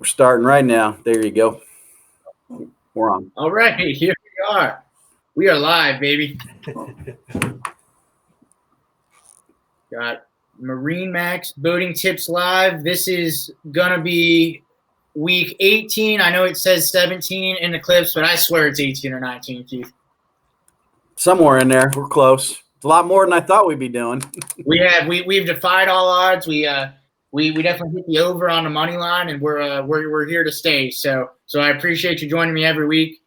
We're starting right now. There you go. We're on. All right, here we are. We are live, baby. Got Marine Max Boating Tips Live. This is going to be week 18. I know it says 17 in the clips, but I swear it's 18 or 19, Keith. Somewhere in there. We're close. It's a lot more than I thought we'd be doing. We've defied all odds. We definitely hit the over on the money line, and we're here to stay. So I appreciate you joining me every week,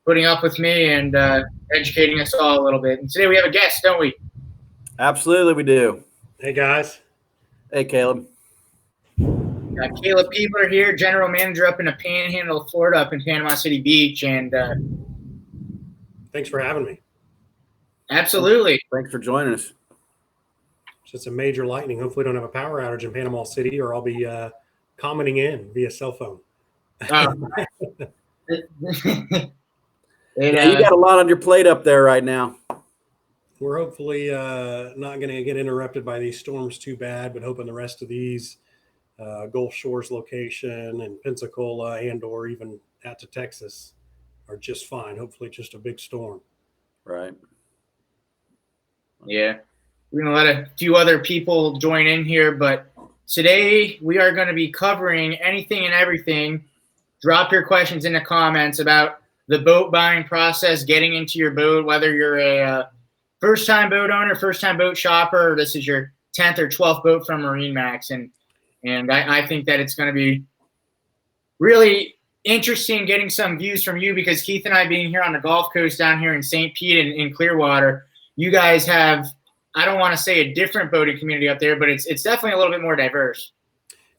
putting up with me, and educating us all a little bit. And today we have a guest, don't we? Absolutely, we do. Hey, guys. Hey, Caleb. Got Caleb Peebler here, general manager up in the Panhandle of Florida, up in Panama City Beach, and thanks for having me. Absolutely. Thanks for joining us. It's just a major lightning. Hopefully, we don't have a power outage in Panama City, or I'll be commenting in via cell phone. You got a lot on your plate up there right now. We're hopefully not going to get interrupted by these storms too bad, but hoping the rest of these Gulf Shores location and Pensacola and or even out to Texas are just fine. Hopefully just a big storm. Right. Yeah. We're going to let a few other people join in here, but today we are going to be covering anything and everything. Drop your questions in the comments about the boat buying process, getting into your boat, whether you're a first-time boat owner, first-time boat shopper, or this is your 10th or 12th boat from Marine Max. And I think that it's going to be really interesting getting some views from you because Keith and I being here on the Gulf Coast down here in St. Pete and in Clearwater, you guys have, I don't want to say a different boating community up there, but it's definitely a little bit more diverse.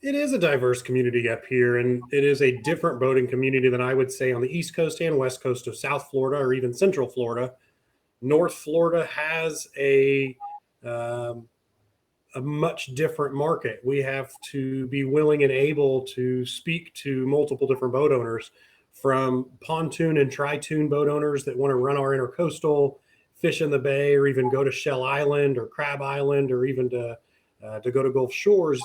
It is a diverse community up here, and it is a different boating community than I would say on the East Coast and West Coast of South Florida or even Central Florida. North Florida has a much different market. We have to be willing and able to speak to multiple different boat owners, from pontoon and tri-toon boat owners that want to run our intercoastal, fish in the bay, or even go to Shell Island or Crab Island, or even to go to Gulf Shores.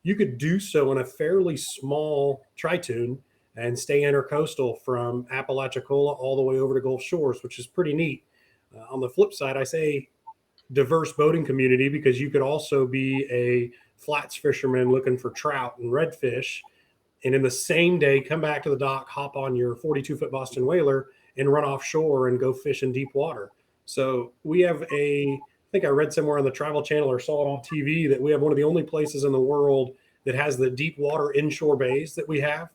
You could do so in a fairly small tri-toon and stay intercoastal from Apalachicola all the way over to Gulf Shores, which is pretty neat. On the flip side, I say diverse boating community because you could also be a flats fisherman looking for trout and redfish, and in the same day come back to the dock, hop on your 42-foot Boston whaler, and run offshore and go fish in deep water. So we have I think I read somewhere on the Travel Channel or saw it on TV that we have one of the only places in the world that has the deep water inshore bays that we have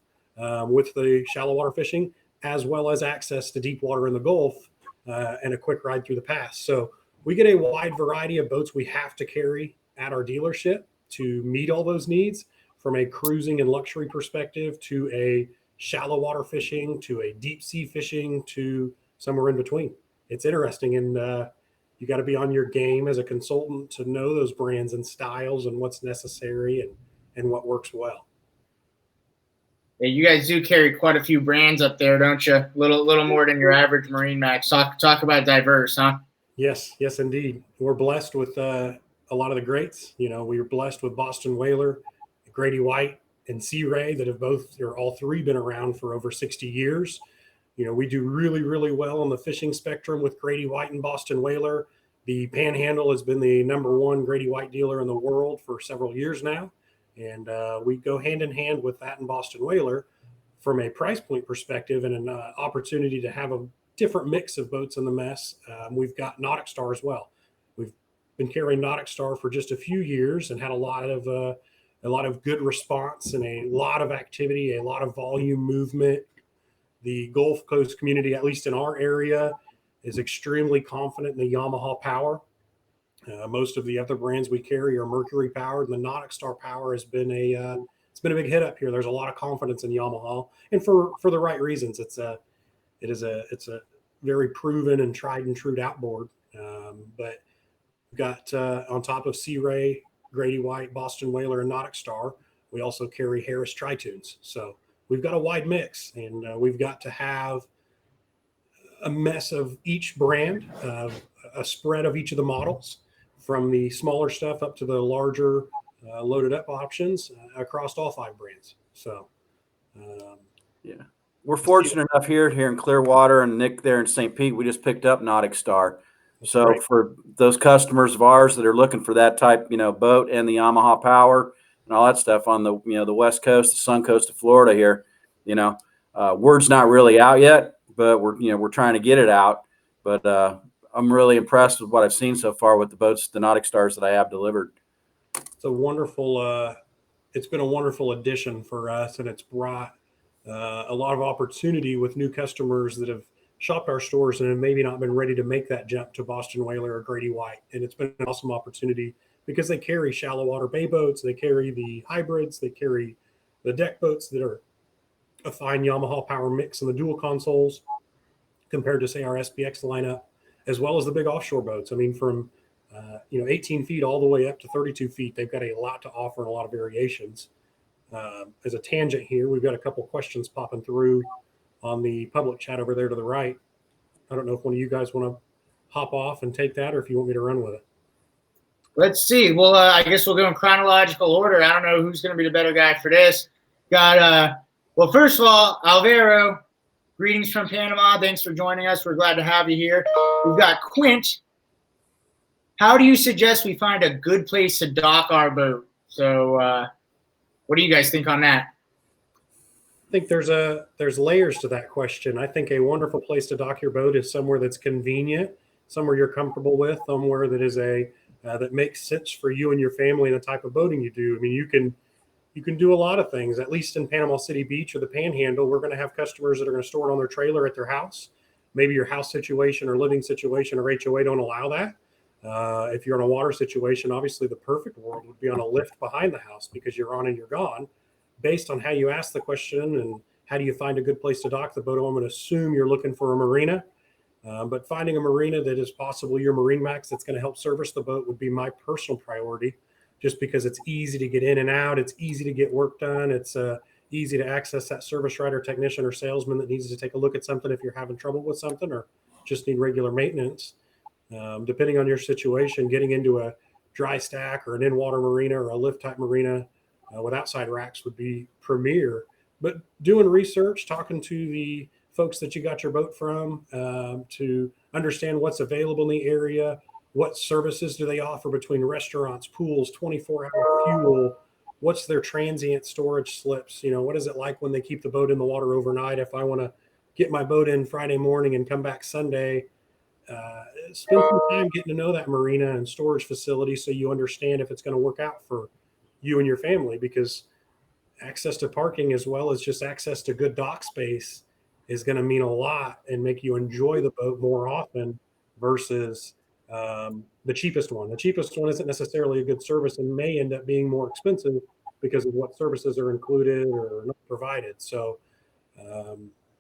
with the shallow water fishing, as well as access to deep water in the Gulf and a quick ride through the pass. So we get a wide variety of boats we have to carry at our dealership to meet all those needs, from a cruising and luxury perspective to a shallow water fishing to a deep sea fishing to somewhere in between. It's interesting, and you got to be on your game as a consultant to know those brands and styles and what's necessary and what works well. Yeah, you guys do carry quite a few brands up there, don't you? Little more than your average Marine Max. Talk about diverse, huh? Yes, indeed. We're blessed with a lot of the greats. We were blessed with Boston Whaler, Grady White, and Sea Ray that have all three been around for over 60 years. We do really, really well on the fishing spectrum with Grady White and Boston Whaler. The Panhandle has been the #1 Grady White dealer in the world for several years now. And we go hand in hand with that and Boston Whaler from a price point perspective and an opportunity to have a different mix of boats in the mess. We've got Nautic Star as well. We've been carrying Nautic Star for just a few years and had a lot of good response and a lot of activity, a lot of volume movement. The Gulf Coast community, at least in our area, is extremely confident in the Yamaha power. Most of the other brands we carry are Mercury powered, and the Nautic Star power has been a big hit up here. There's a lot of confidence in Yamaha, and for the right reasons. It's a very proven and tried and true outboard. But we've got on top of Sea Ray, Grady White, Boston Whaler, and Nautic Star, we also carry Harris Tri-Toons. So we've got a wide mix, and we've got to have a mess of each brand, a spread of each of the models, from the smaller stuff up to the larger loaded up options across all 5 brands. So Yeah. We're fortunate enough here in Clearwater, and Nick there in St. Pete, we just picked up Nautic Star. So great. For those customers of ours that are looking for that type, boat and the Yamaha power and all that stuff on the, the West Coast, the Sun Coast of Florida here, word's not really out yet, but we're trying to get it out. But I'm really impressed with what I've seen so far with the boats, the Nautic Stars that I have delivered. It's a wonderful, it's been a wonderful addition for us, and it's brought a lot of opportunity with new customers that have shopped our stores and have maybe not been ready to make that jump to Boston Whaler or Grady White. And it's been an awesome opportunity because they carry shallow water bay boats, they carry the hybrids, they carry the deck boats that are a fine Yamaha power mix in the dual consoles compared to, say, our SPX lineup, as well as the big offshore boats. I mean, from 18 feet all the way up to 32 feet, they've got a lot to offer and a lot of variations. As a tangent here, we've got a couple questions popping through on the public chat over there to the right. I don't know if one of you guys want to hop off and take that, or if you want me to run with it. Let's see. Well, I guess we'll go in chronological order. I don't know who's going to be the better guy for this. Well, first of all, Alvaro, greetings from Panama. Thanks for joining us. We're glad to have you here. We've got Quint. How do you suggest we find a good place to dock our boat? So what do you guys think on that? I think there's layers to that question. I think a wonderful place to dock your boat is somewhere that's convenient, somewhere you're comfortable with, somewhere that is that makes sense for you and your family and the type of boating you do. I mean, you can do a lot of things. At least in Panama City Beach or the Panhandle, we're going to have customers that are going to store it on their trailer at their house. Maybe your house situation or living situation or HOA don't allow that. If you're in a water situation, obviously the perfect world would be on a lift behind the house because you're on and you're gone. Based on how you ask the question and how do you find a good place to dock the boat, I'm going to assume you're looking for a marina. But finding a marina that is possibly your MarineMax that's going to help service the boat would be my personal priority, just because it's easy to get in and out. It's easy to get work done. It's easy to access that service writer, technician, or salesman that needs to take a look at something if you're having trouble with something or just need regular maintenance. Depending on your situation, getting into a dry stack or an in-water marina or a lift-type marina with outside racks would be premier. But doing research, talking to the folks that you got your boat from to understand what's available in the area, what services do they offer between restaurants, pools, 24-hour fuel, what's their transient storage slips, what is it like when they keep the boat in the water overnight? If I want to get my boat in Friday morning and come back Sunday, spend some time getting to know that marina and storage facility so you understand if it's going to work out for you and your family, because access to parking as well as just access to good dock space is going to mean a lot and make you enjoy the boat more often versus the cheapest one. The cheapest one isn't necessarily a good service and may end up being more expensive because of what services are included or not provided. So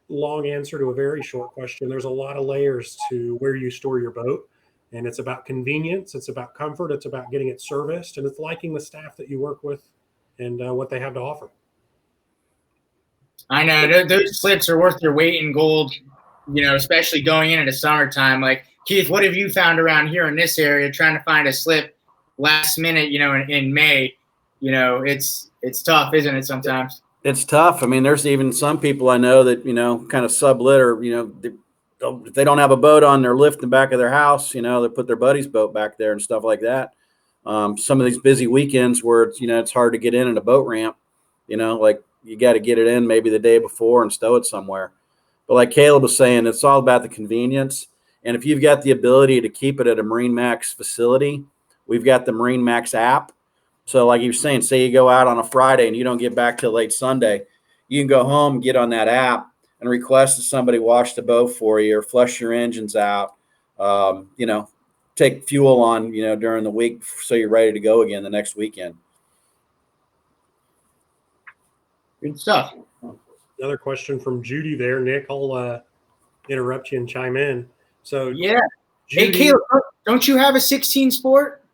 long answer to a very short question. There's a lot of layers to where you store your boat, and it's about convenience. It's about comfort. It's about getting it serviced, and it's liking the staff that you work with and what they have to offer. I know those slips are worth their weight in gold, especially going into the summertime. Like, Keith, what have you found around here in this area trying to find a slip last minute, in May? It's tough, isn't it, sometimes? It's tough. I mean, there's even some people I know that, kind of sublet or, if they don't have a boat on their lift in the back of their house, they put their buddy's boat back there and stuff like that. Some of these busy weekends where it's hard to get in a boat ramp, like you got to get it in maybe the day before and stow it somewhere. But like Caleb was saying, it's all about the convenience. And if you've got the ability to keep it at a MarineMax facility, we've got the MarineMax app. So like you were saying, say you go out on a Friday and you don't get back till late Sunday, you can go home, get on that app and request that somebody wash the boat for you or flush your engines out, take fuel on, during the week so you're ready to go again the next weekend. Good stuff. Another question from Judy there, Nick. I'll interrupt you and chime in. So yeah. Judy, hey, Caleb, don't you have a 16 Sport?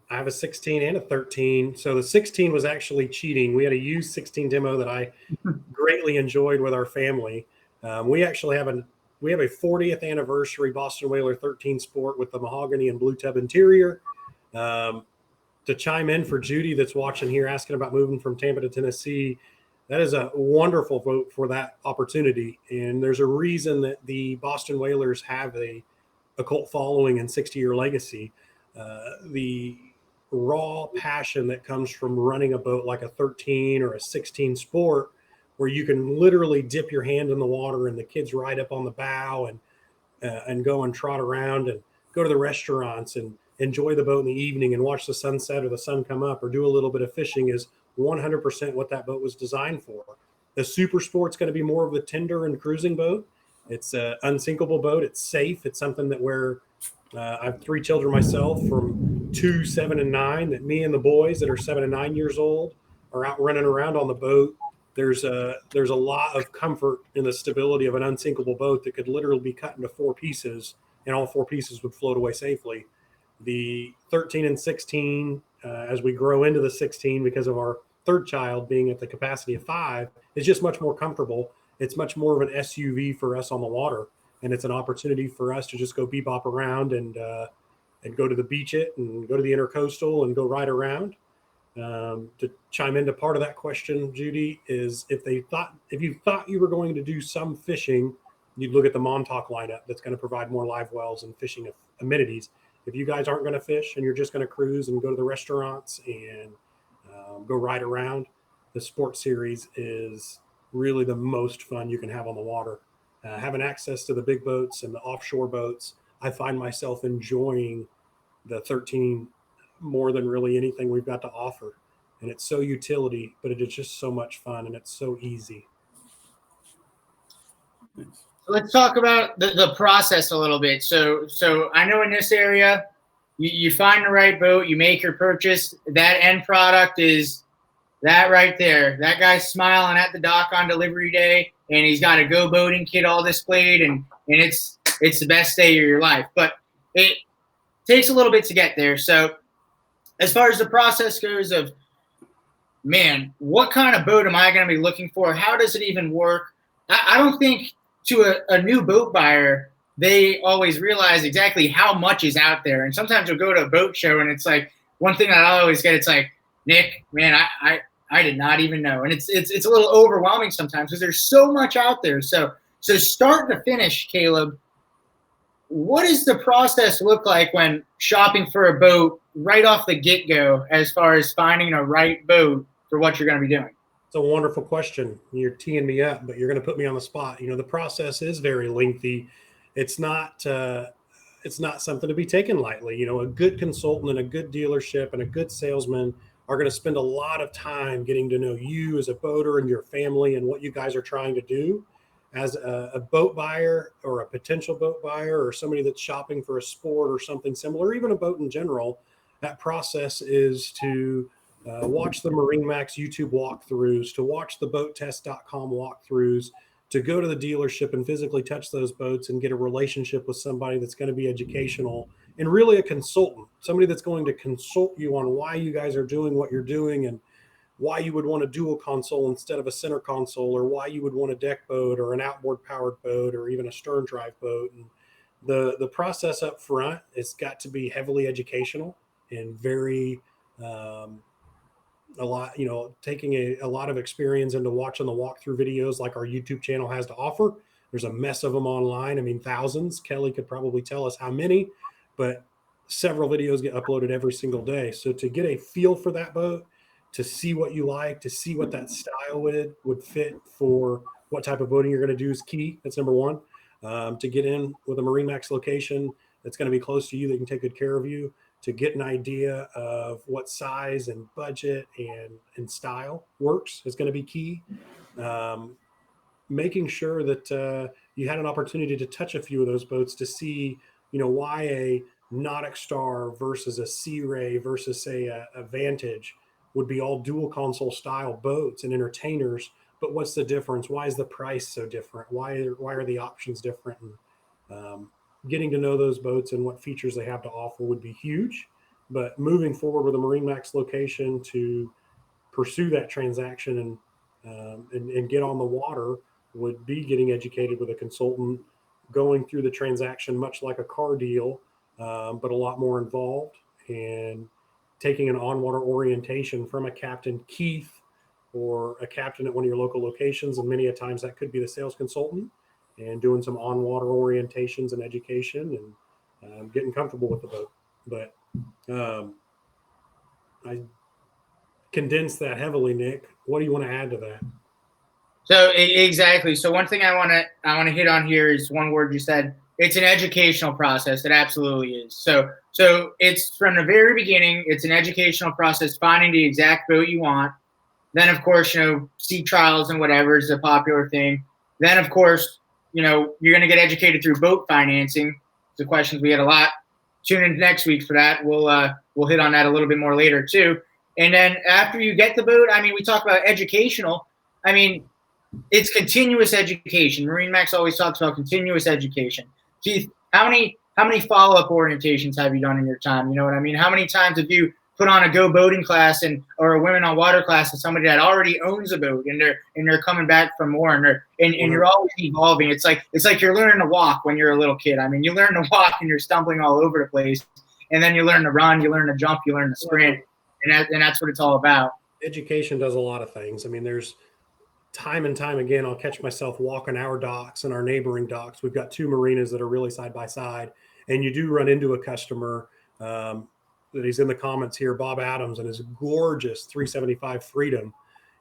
I have a 16 and a 13. So the 16 was actually cheating. We had a used 16 demo that I greatly enjoyed with our family. We actually have a 40th anniversary Boston Whaler 13 Sport with the mahogany and blue tub interior. To chime in for Judy that's watching here, asking about moving from Tampa to Tennessee, that is a wonderful vote for that opportunity. And there's a reason that the Boston Whalers have a cult following and 60-year legacy. The raw passion that comes from running a boat like a 13 or a 16 sport, where you can literally dip your hand in the water and the kids ride up on the bow and go and trot around and go to the restaurants and enjoy the boat in the evening and watch the sunset or the sun come up or do a little bit of fishing is 100% what that boat was designed for. The super sport's going to be more of a tender and cruising boat. It's an unsinkable boat. It's safe. It's something that where I have 3 children myself, from 2, 7, and 9, that me and the boys that are 7 and 9 years old are out running around on the boat. There's a lot of comfort in the stability of an unsinkable boat that could literally be cut into 4 pieces, and all 4 pieces would float away safely. The 13 and 16, as we grow into the 16, because of our third child being at the capacity of 5, is just much more comfortable. It's much more of an SUV for us on the water, and it's an opportunity for us to just go bebop around and go to the beach and go to the intercoastal and go ride around. To chime into part of that question, Judy, is if you thought you were going to do some fishing, you'd look at the Montauk lineup that's going to provide more live wells and fishing amenities. If you guys aren't going to fish and you're just going to cruise and go to the restaurants and go ride around, the Sports Series is really the most fun you can have on the water. Having access to the big boats and the offshore boats, I find myself enjoying the 13 more than really anything we've got to offer. And it's so utility, but it is just so much fun and it's so easy. Let's talk about the process a little bit. So I know in this area, you find the right boat, you make your purchase. That end product is that right there. That guy's smiling at the dock on delivery day, and he's got a go boating kit all displayed, and it's the best day of your life. But it takes a little bit to get there. So as far as the process goes of, man, what kind of boat am I going to be looking for? How does it even work? I don't think to a new boat buyer, they always realize exactly how much is out there. And sometimes you'll go to a boat show and it's like, one thing that I always get, it's like, Nick, man, I did not even know. And it's a little overwhelming sometimes because there's so much out there. So start to finish, Caleb, what does the process look like when shopping for a boat right off the get-go as far as finding a right boat for what you're going to be doing? It's a wonderful question. You're teeing me up, but you're going to put me on the spot. The process is very lengthy. It's not something to be taken lightly. A good consultant and a good dealership and a good salesman are going to spend a lot of time getting to know you as a boater and your family and what you guys are trying to do. As a boat buyer or a potential boat buyer or somebody that's shopping for a sport or something similar, or even a boat in general, that process is to watch the MarineMax YouTube walkthroughs, to watch the BoatTest.com walkthroughs, to go to the dealership and physically touch those boats and get a relationship with somebody that's going to be educational and really a consultant, somebody that's going to consult you on why you guys are doing what you're doing and why you would want a dual console instead of a center console, or why you would want a deck boat or an outboard powered boat or even a stern drive boat. And the process up front, it's got to be heavily educational and very taking a lot of experience into watching the walkthrough videos like our YouTube channel has to offer. There's a mess of them online. I mean, thousands. Kelly could probably tell us how many, but several videos get uploaded every single day. So to get a feel for that boat, to see what you like, to see what that style would fit for what type of boating you're going to do is key. That's number one. To get in with a MarineMax location that's going to be close to you, that can take good care of you, to get an idea of what size and budget and style works is going to be key. Making sure that you had an opportunity to touch a few of those boats to see, why a Nautic Star versus a Sea Ray versus, say, a Vantage would be all dual console style boats and entertainers. But what's the difference? Why is the price so different? Why are the options different? And getting to know those boats and what features they have to offer would be huge. But moving forward with a MarineMax location to pursue that transaction and get on the water would be getting educated with a consultant, going through the transaction much like a car deal, but a lot more involved, and taking an on-water orientation from a Captain Keith or a captain at one of your local locations. And many a times that could be the sales consultant and doing some on-water orientations and education and getting comfortable with the boat. But I condensed that heavily, Nick. What do you want to add to that? So exactly. So one thing I want to hit on here is one word you said. It's an educational process. It absolutely is. So it's from the very beginning. It's an educational process, finding the exact boat you want. Then of course, sea trials and whatever is a popular thing. Then of course, you're going to get educated through boat financing. The questions we get a lot. Tune in next week for that. We'll hit on that a little bit more later too. And then after you get the boat, I mean, we talk about educational. I mean, it's continuous education. MarineMax always talks about continuous education. Keith, how many follow-up orientations have you done in your time? You know what I mean? How many times have you put on a go boating class or a women on water class with somebody that already owns a boat and they're coming back for more and you're always evolving. It's like you're learning to walk when you're a little kid. I mean, you learn to walk and you're stumbling all over the place, and then you learn to run, you learn to jump, you learn to sprint, and that's what it's all about. Education does a lot of things. I mean, there's time and time again, I'll catch myself walking our docks and our neighboring docks. We've got two marinas that are really side by side, and you do run into a customer that he's in the comments here, Bob Adams, and his gorgeous 375 Freedom.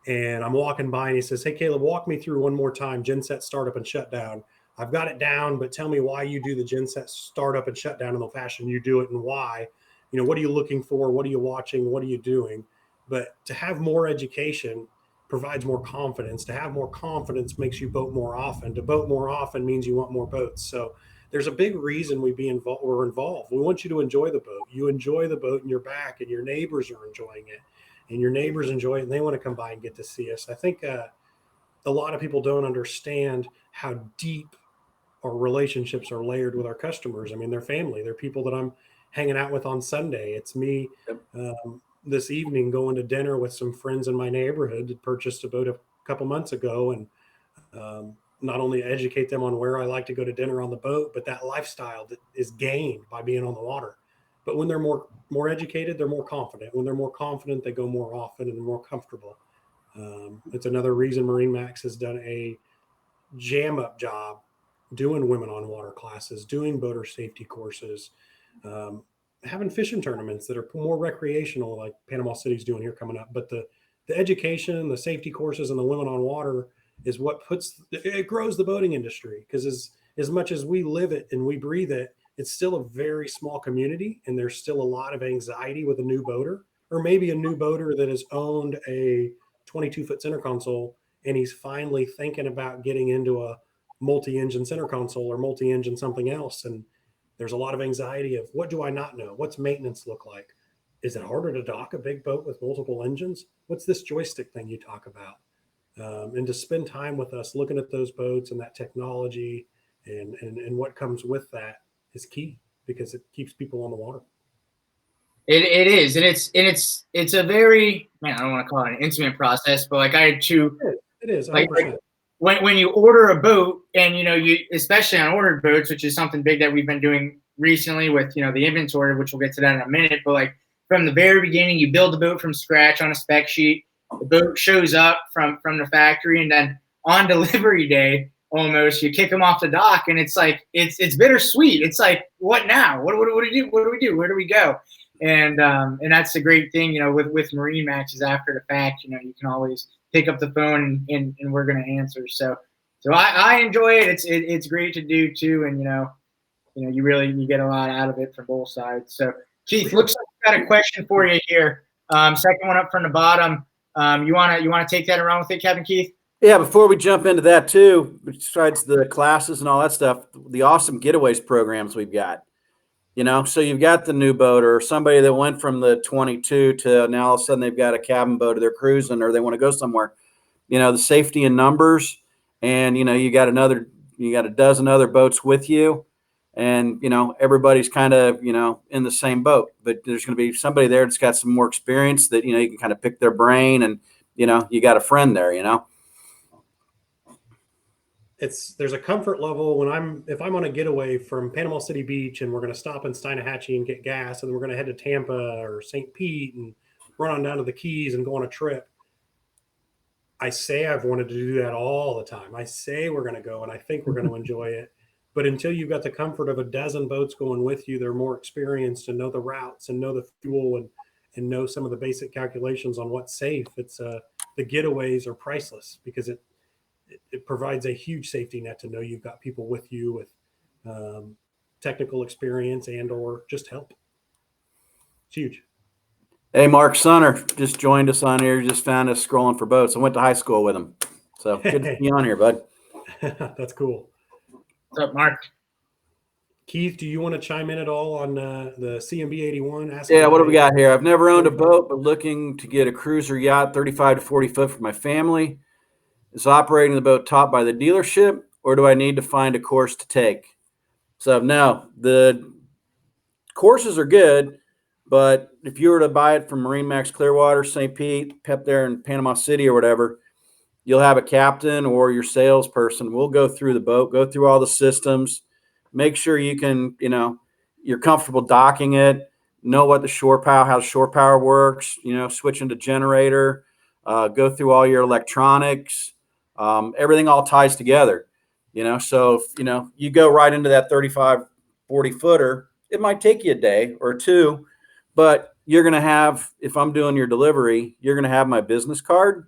And I'm walking by and he says, "Hey, Caleb, walk me through one more time, genset startup and shutdown. I've got it down, but tell me why you do the genset startup and shutdown in the fashion you do it and why. What are you looking for? What are you watching? What are you doing?" But to have more education provides more confidence. To have more confidence makes you boat more often. To boat more often means you want more boats. So there's a big reason we're involved. We want you to enjoy the boat. You enjoy the boat and you're back, and your neighbors are enjoying it, and your neighbors enjoy it, and they want to come by and get to see us. I think a lot of people don't understand how deep our relationships are layered with our customers. I mean, they're family. They're people that I'm hanging out with on Sunday. It's me. This evening going to dinner with some friends in my neighborhood that purchased a boat a couple months ago, and not only educate them on where I like to go to dinner on the boat, but that lifestyle that is gained by being on the water. But when they're more educated, they're more confident. When they're more confident, they go more often and more comfortable. It's another reason MarineMax has done a jam up job doing women on water classes, doing boater safety courses, having fishing tournaments that are more recreational, like Panama City's doing here coming up. But the education, the safety courses, and the women on water is what it grows the boating industry. Because as much as we live it and we breathe it, it's still a very small community, and there's still a lot of anxiety with a new boater, or maybe a new boater that has owned a 22-foot center console, and he's finally thinking about getting into a multi-engine center console or multi-engine something else. And there's a lot of anxiety of, what do I not know? What's maintenance look like? Is it harder to dock a big boat with multiple engines? What's this joystick thing you talk about? And to spend time with us looking at those boats and that technology and what comes with that is key, because it keeps people on the water. It is, and it's a very, I don't want to call it an intimate process, but like I had two. It is 100%. Like when you order a boat, and you especially on ordered boats, which is something big that we've been doing recently with the inventory, which we'll get to that in a minute. But like from the very beginning, you build the boat from scratch on a spec sheet. The boat shows up from the factory, and then on delivery day, almost you kick them off the dock, and it's like it's bittersweet. It's like, what now? What do we do? What do we do? Where do we go? And that's the great thing, with MarineMax is after the fact, you can always pick up the phone and we're going to answer. So I enjoy it. It's great to do too. And, you get a lot out of it from both sides. So Keith, looks like I've got a question for you here. Second one up from the bottom. You want to take that around with it, Captain Keith? Yeah, before we jump into that too, besides the classes and all that stuff, the awesome getaways programs we've got. So you've got the new boater, or somebody that went from the 22 to now all of a sudden they've got a cabin boat, or they're cruising, or they want to go somewhere. The safety in numbers, and you got a dozen other boats with you, and everybody's kind of in the same boat, but there's going to be somebody there that's got some more experience that you can kind of pick their brain, and you got a friend there. There's a comfort level if I'm on a getaway from Panama City Beach, and we're going to stop in Steinhatchee and get gas, and then we're going to head to Tampa or St. Pete and run on down to the Keys and go on a trip. I say I've wanted to do that all the time. I say we're going to go and I think we're going to enjoy it. But until you've got the comfort of a dozen boats going with you, they're more experienced and know the routes and know the fuel and know some of the basic calculations on what's safe. It's the getaways are priceless because it provides a huge safety net to know you've got people with you with technical experience and or just help. It's huge. Hey, Mark Sunner just joined us on here. Just found us scrolling for boats. I went to high school with him. So good to be on here, bud. That's cool. What's up, Mark? Keith, do you want to chime in at all on the CMB 81? Yeah, what do we got here? I've never owned a boat, but looking to get a cruiser yacht, 35 to 40 foot for my family. Is operating the boat taught by the dealership, or do I need to find a course to take? So no, the courses are good, but if you were to buy it from Marine Max Clearwater, St. Pete, Pep there in Panama City or whatever, you'll have a captain or your salesperson. We'll go through the boat, go through all the systems, make sure you can, you're comfortable docking it, know what the shore power, how shore power works, switching to generator, go through all your electronics, everything all ties together, so, you go right into that 35, 40 footer, it might take you a day or two, but you're going to have, if I'm doing your delivery, you're going to have my business card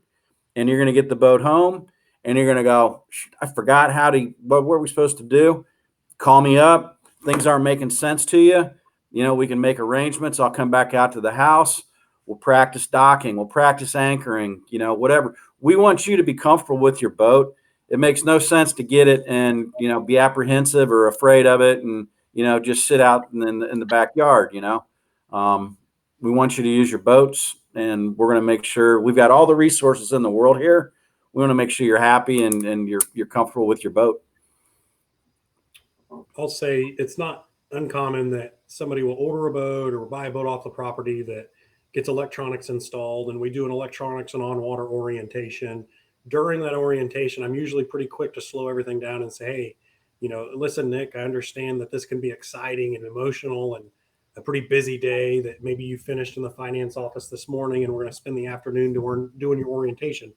and you're going to get the boat home and you're going to go, I forgot what were we supposed to do? Call me up. Things aren't making sense to you. We can make arrangements. I'll come back out to the house. We'll practice docking. We'll practice anchoring, whatever. We want you to be comfortable with your boat. It makes no sense to get it and, be apprehensive or afraid of it and, just sit out in the backyard, we want you to use your boats, and we're going to make sure we've got all the resources in the world here. We want to make sure you're happy and you're comfortable with your boat. I'll say it's not uncommon that somebody will order a boat or buy a boat off the property that gets electronics installed, and we do an electronics and on-water orientation. During that orientation, I'm usually pretty quick to slow everything down and say, hey, listen, Nick, I understand that this can be exciting and emotional and a pretty busy day, that maybe you finished in the finance office this morning and we're going to spend the afternoon doing your orientation.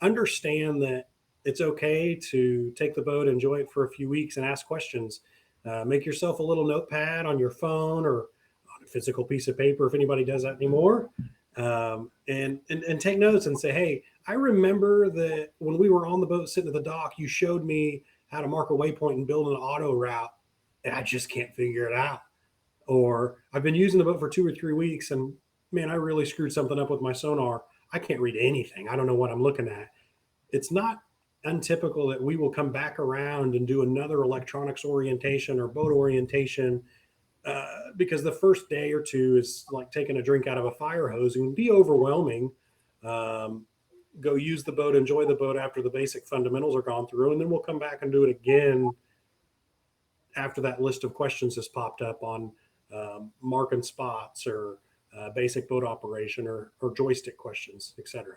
Understand that it's okay to take the boat, enjoy it for a few weeks and ask questions. Make yourself a little notepad on your phone or on a physical piece of paper if anybody does that anymore. And take notes and say, hey, I remember that when we were on the boat sitting at the dock, you showed me how to mark a waypoint and build an auto route, and I just can't figure it out. Or I've been using the boat for 2 or 3 weeks and man, I really screwed something up with my sonar. I can't read anything. I don't know what I'm looking at. It's not untypical that we will come back around and do another electronics orientation or boat orientation because the first day or two is like taking a drink out of a fire hose and be overwhelming. Go use the boat, enjoy the boat after the basic fundamentals are gone through, and then we'll come back and do it again after that list of questions has popped up on marking spots or basic boat operation or joystick questions, etc.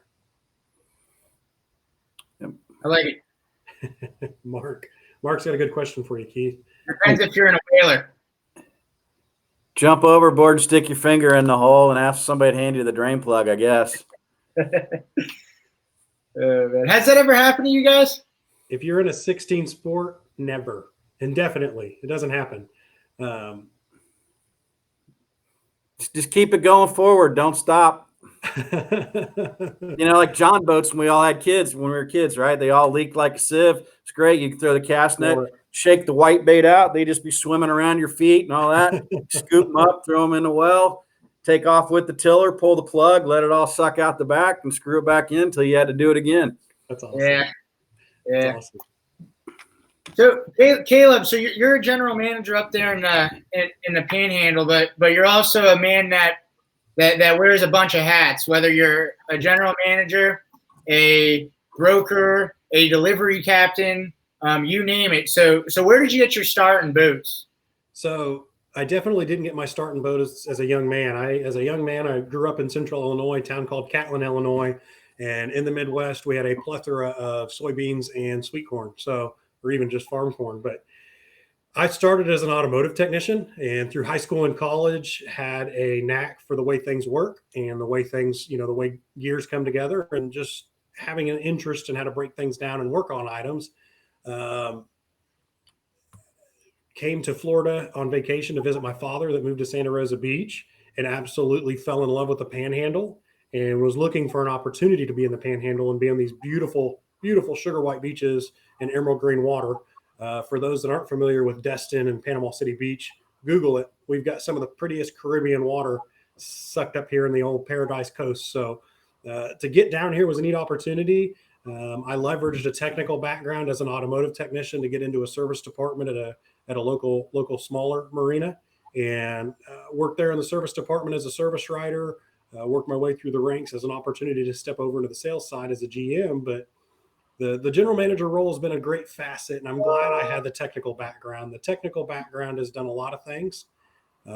Yep. I like it. Mark's got a good question for you, Keith. Depends if you're in a whaler. Jump overboard and stick your finger in the hole and ask somebody to hand you the drain plug, I guess. Has that ever happened to you guys? If you're in a 16 sport, never. Indefinitely. It doesn't happen. Just keep it going forward. Don't stop. Like John boats when we all had kids, when we were kids, right? They all leaked like a sieve. It's great. You can throw the cast net, shake the white bait out. They just be swimming around your feet and all that. Scoop them up, throw them in the well, take off with the tiller, pull the plug, let it all suck out the back and screw it back in until you had to do it again. That's awesome. Yeah. That's awesome. So Caleb, so you're a general manager up there in the Panhandle, but you're also a man that wears a bunch of hats. Whether you're a general manager, a broker, a delivery captain, you name it. So where did you get your start in boats? So I definitely didn't get my start in boat as a young man. I grew up in Central Illinois, a town called Catlin, Illinois, and in the Midwest we had a plethora of soybeans and sweet corn. Or even just farm corn. But I started as an automotive technician, and through high school and college had a knack for the way things work and the way things, the way gears come together, and just having an interest in how to break things down and work on items. Came to Florida on vacation to visit my father that moved to Santa Rosa Beach, and absolutely fell in love with the Panhandle, and was looking for an opportunity to be in the Panhandle and be on these beautiful, beautiful sugar white beaches and emerald green water. For those that aren't familiar with Destin and Panama City Beach, Google it. We've got some of the prettiest Caribbean water sucked up here in the old Paradise Coast. So to get down here was a neat opportunity. I leveraged a technical background as an automotive technician to get into a service department at a local smaller marina, and worked there in the service department as a service writer. Worked my way through the ranks as an opportunity to step over into the sales side as a GM. But the general manager role has been a great facet, and I'm glad I had the technical background. The technical background has done a lot of things.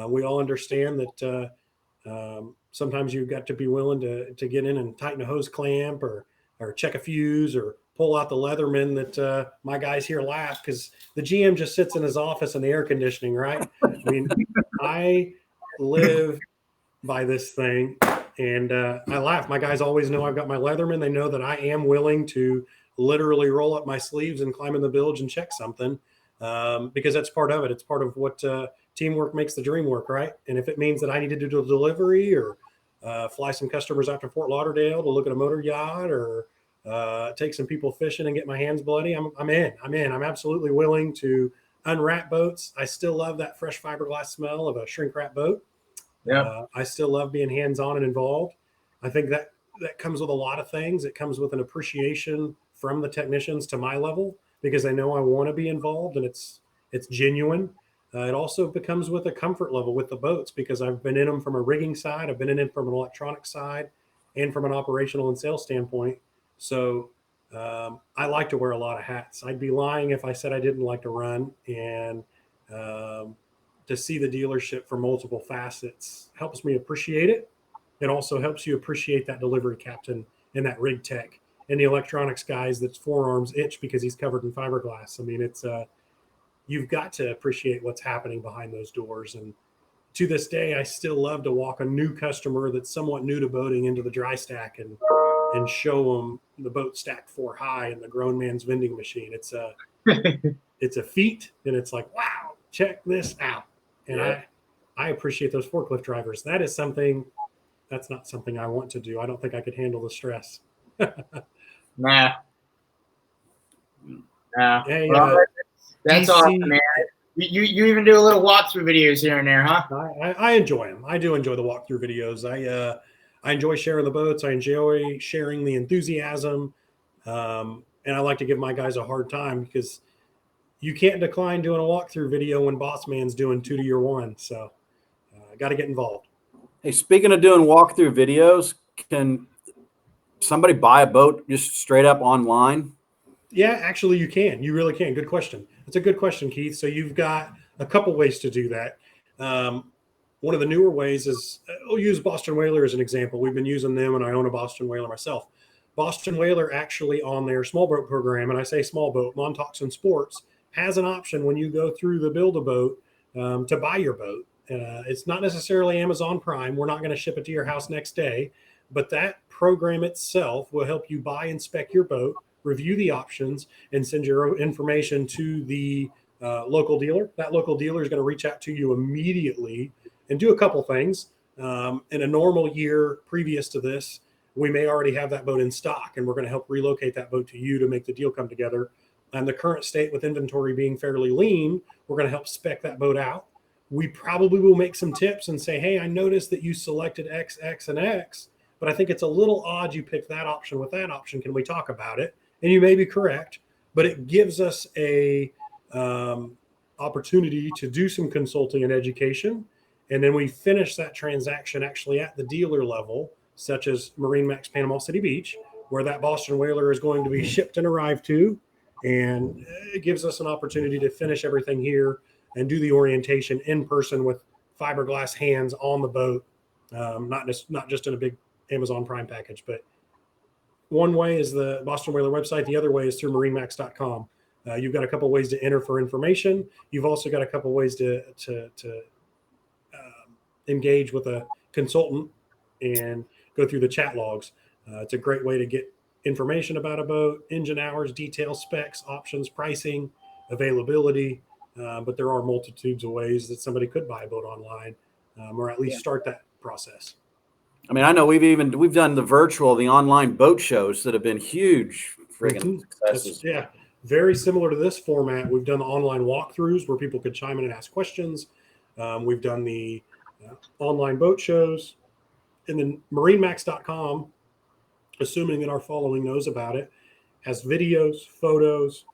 We all understand that sometimes you've got to be willing to get in and tighten a hose clamp, or check a fuse, or pull out the Leatherman that my guys here laugh because the GM just sits in his office in the air conditioning, right? I mean, I live by this thing, and I laugh. My guys always know I've got my Leatherman. They know that I am willing to literally roll up my sleeves and climb in the bilge and check something, because that's part of it. It's part of what teamwork makes the dream work, right? And if it means that I need to do a delivery, or fly some customers out to Fort Lauderdale to look at a motor yacht, or take some people fishing and get my hands bloody, I'm in. I'm absolutely willing to unwrap boats. I still love that fresh fiberglass smell of a shrink wrap boat. Yeah. I still love being hands-on and involved. I think that comes with a lot of things. It comes with an appreciation from the technicians to my level, because they know I want to be involved, and it's genuine. It also becomes with a comfort level with the boats, because I've been in them from a rigging side, I've been in them from an electronic side, and from an operational and sales standpoint. So I like to wear a lot of hats. I'd be lying if I said I didn't like to run. And to see the dealership from multiple facets helps me appreciate it. It also helps you appreciate that delivery captain and that rig tech and the electronics guys that's forearms itch because he's covered in fiberglass. I mean, it's you've got to appreciate what's happening behind those doors. And to this day, I still love to walk a new customer that's somewhat new to boating into the dry stack and show them the boat stacked 4 high in the grown man's vending machine. It's a feat, and it's like, wow, check this out. And yeah. I appreciate those forklift drivers. That's not something I want to do. I don't think I could handle the stress. Nah. Hey, that's DC, awesome, man. You even do a little walkthrough videos here and there, huh? I enjoy them. I do enjoy the walkthrough videos. I enjoy sharing the boats. I enjoy sharing the enthusiasm. And I like to give my guys a hard time, because you can't decline doing a walkthrough video when boss man's doing 2 to your 1. So I got to get involved. Hey, speaking of doing walkthrough videos, can somebody buy a boat just straight up online? Yeah, actually you can. You really can. Good question. That's a good question, Keith. So you've got a couple ways to do that. One of the newer ways is, we'll use Boston Whaler as an example. We've been using them, and I own a Boston Whaler myself. Boston Whaler actually, on their small boat program, and I say small boat, Montauk's and Sports, has an option when you go through the Build-A-Boat to buy your boat. It's not necessarily Amazon Prime. We're not going to ship it to your house next day, but that program itself will help you buy and spec your boat, review the options, and send your information to the local dealer. That local dealer is going to reach out to you immediately and do a couple things. In a normal year previous to this, we may already have that boat in stock, and we're going to help relocate that boat to you to make the deal come together. And the current state with inventory being fairly lean, we're going to help spec that boat out. We probably will make some tips and say, hey, I noticed that you selected X, X, and X, but I think it's a little odd you picked that option with that option. Can we talk about it? And you may be correct, but it gives us a opportunity to do some consulting and education. And then we finish that transaction actually at the dealer level, such as MarineMax Panama City Beach, where that Boston Whaler is going to be shipped and arrive to. And it gives us an opportunity to finish everything here and do the orientation in person with fiberglass hands on the boat, not just in a big Amazon Prime package. But one way is the Boston Whaler website. The other way is through marinemax.com. You've got a couple ways to enter for information. You've also got a couple ways to engage with a consultant and go through the chat logs. It's a great way to get information about a boat, engine hours, details, specs, options, pricing, availability. But there are multitudes of ways that somebody could buy a boat online, or at least start that process. I mean, I know we've done the online boat shows that have been huge friggin' successes. Yeah, very similar to this format. We've done the online walkthroughs where people could chime in and ask questions. We've done the online boat shows, and then marinemax.com, assuming that our following knows about it, has videos, photos.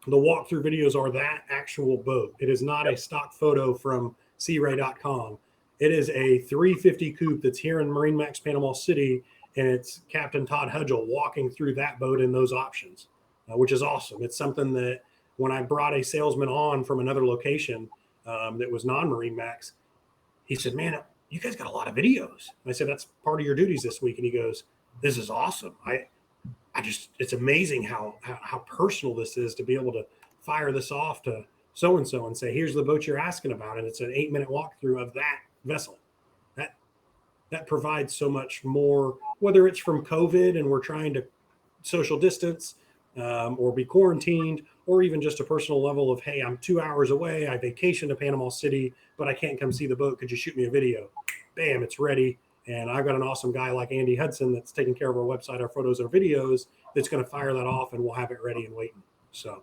The walkthrough videos are that actual boat. It is not a stock photo from searay.com. It is a 350 coupe that's here in Marine Max Panama City, and it's Captain Todd Hudgel walking through that boat in those options, which is awesome. It's something that when I brought a salesman on from another location that was non-Marine Max, he said, man, you guys got a lot of videos. And I said, that's part of your duties this week. And he goes, this is awesome. It's amazing how personal this is to be able to fire this off to so-and-so and say, here's the boat you're asking about. And it's an 8-minute walkthrough of that vessel. That provides so much more, whether it's from COVID and we're trying to social distance or be quarantined, or even just a personal level of, hey, I'm 2 hours away. I vacation to Panama City, but I can't come see the boat. Could you shoot me a video? Bam, it's ready. And I've got an awesome guy like Andy Hudson that's taking care of our website, our photos, our videos, that's going to fire that off, and we'll have it ready and waiting. So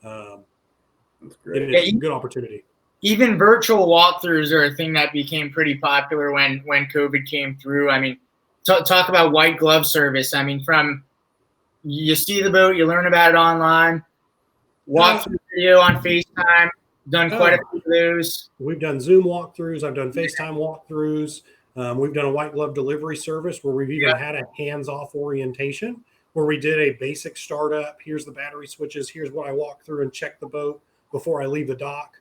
that's great. It is a good opportunity. Even virtual walkthroughs are a thing that became pretty popular when COVID came through. I mean, talk about white glove service. I mean, from you see the boat, you learn about it online, walkthrough video on FaceTime, done quite a few of those. We've done Zoom walkthroughs. I've done FaceTime walkthroughs. We've done a white glove delivery service where we've even had a hands-off orientation where we did a basic startup. Here's the battery switches. Here's what I walk through and check the boat before I leave the dock.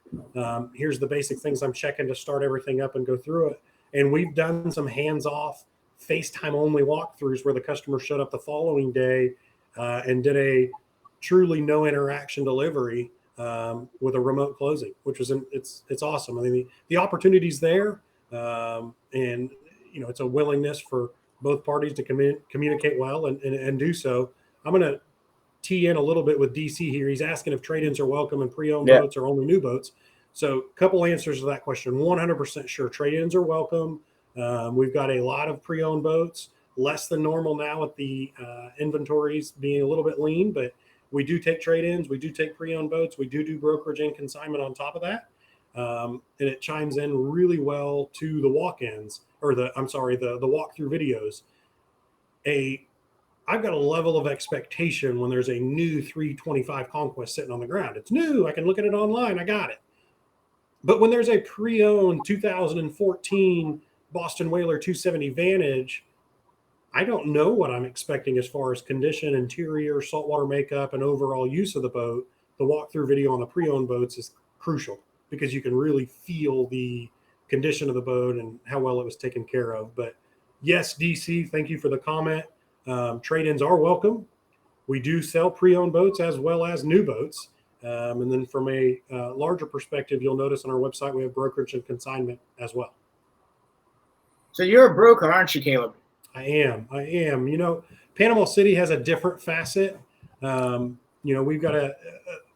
Here's the basic things I'm checking to start everything up and go through it. And we've done some hands-off FaceTime-only walkthroughs where the customer showed up the following day and did a truly no interaction delivery with a remote closing, which was it's awesome. I mean, the opportunity's there. And it's a willingness for both parties to communicate well and do so. I'm going to tee in a little bit with DC here. He's asking if trade-ins are welcome and pre-owned boats or only new boats. So a couple answers to that question. 100% sure trade-ins are welcome. We've got a lot of pre-owned boats, less than normal now with the inventories being a little bit lean, but we do take trade-ins. We do take pre-owned boats. We do brokerage and consignment on top of that. And it chimes in really well to the walk-ins or the walkthrough videos. I've got a level of expectation when there's a new 325 Conquest sitting on the ground. It's new. I can look at it online. I got it. But when there's a pre-owned 2014 Boston Whaler 270 Vantage, I don't know what I'm expecting as far as condition, interior, saltwater makeup, and overall use of the boat. The walkthrough video on the pre-owned boats is crucial because you can really feel the condition of the boat and how well it was taken care of. But yes, DC, thank you for the comment. Trade-ins are welcome. We do sell pre-owned boats as well as new boats. And then from a larger perspective, you'll notice on our website, we have brokerage and consignment as well. So you're a broker, aren't you, Caleb? I am. Panama City has a different facet. We've got a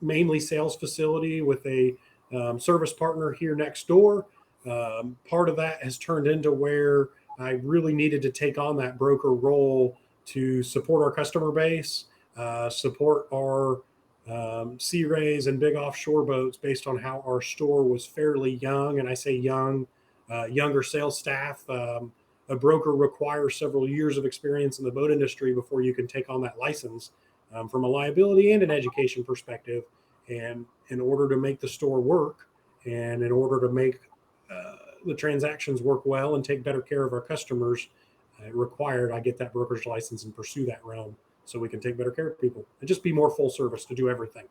mainly sales facility with a service partner here next door. Part of that has turned into where I really needed to take on that broker role to support our customer base, support our sea rays and big offshore boats based on how our store was fairly young. And I say young, younger sales staff. A broker requires several years of experience in the boat industry before you can take on that license from a liability and an education perspective. And in order to make the store work and in order to make the transactions work well and take better care of our customers, required I get that broker's license and pursue that realm so we can take better care of people and just be more full service to do everything.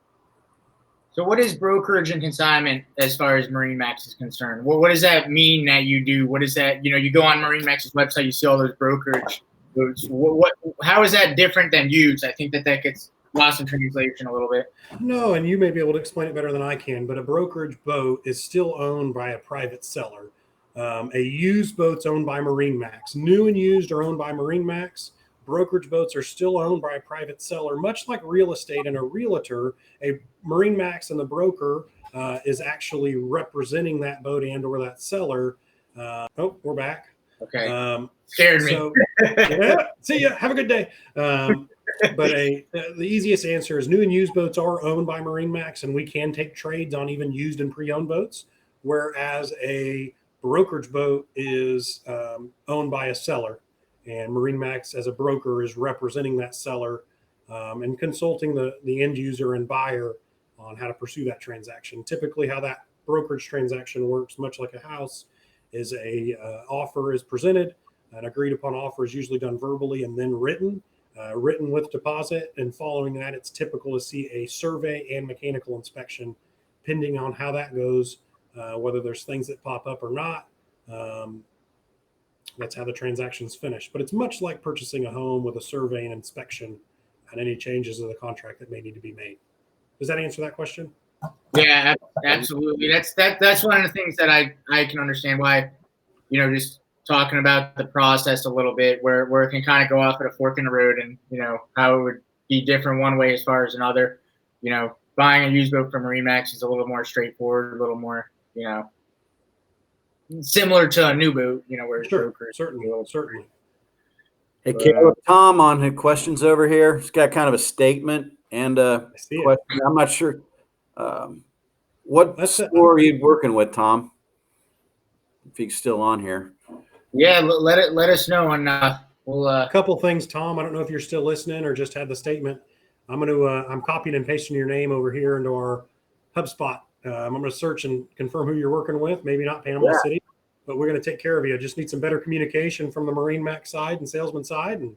So what is brokerage and consignment as far as Marine Max is concerned? What does that mean that you do? What is that? You go on Marine Max's website, you see all those brokerage boats. How is that different than used? I think that gets lost in translation a little bit. No, and you may be able to explain it better than I can, but a brokerage boat is still owned by a private seller. A used boat's owned by Marine Max. New and used are owned by Marine Max. brokerage boats are still owned by a private seller, much like real estate and a realtor. A MarineMax and the broker is actually representing that boat and or that seller. We're back. Okay. Scared me. So, yeah, see ya. Have a good day. But the easiest answer is new and used boats are owned by MarineMax, and we can take trades on even used and pre-owned boats, whereas a brokerage boat is owned by a seller, and MarineMax as a broker is representing that seller and consulting the end user and buyer on how to pursue that transaction. Typically, how that brokerage transaction works, much like a house, is a offer is presented. An agreed upon offer is usually done verbally and then written with deposit. And following that, it's typical to see a survey and mechanical inspection, depending on how that goes, whether there's things that pop up or not. That's how the transaction's finished. But it's much like purchasing a home with a survey and inspection and any changes of the contract that may need to be made. Does that answer that question? Yeah, absolutely. That's one of the things that I can understand why, just talking about the process a little bit, where it can kind of go off at a fork in the road, and how it would be different one way as far as another. Buying a used boat from MarineMax is a little more straightforward, a little more similar to a new boat. Where Sure, certainly. Hey, Caleb, Tom on the questions over here. He's got kind of a statement and a question. I'm not sure. What store are you working with, Tom? If he's still on here. Yeah, let us know, and we'll. A couple things, Tom. I don't know if you're still listening or just had the statement. I'm copying and pasting your name over here into our HubSpot. I'm going to search and confirm who you're working with. Maybe not Panama City, but we're going to take care of you. I just need some better communication from the MarineMax side and salesman side, and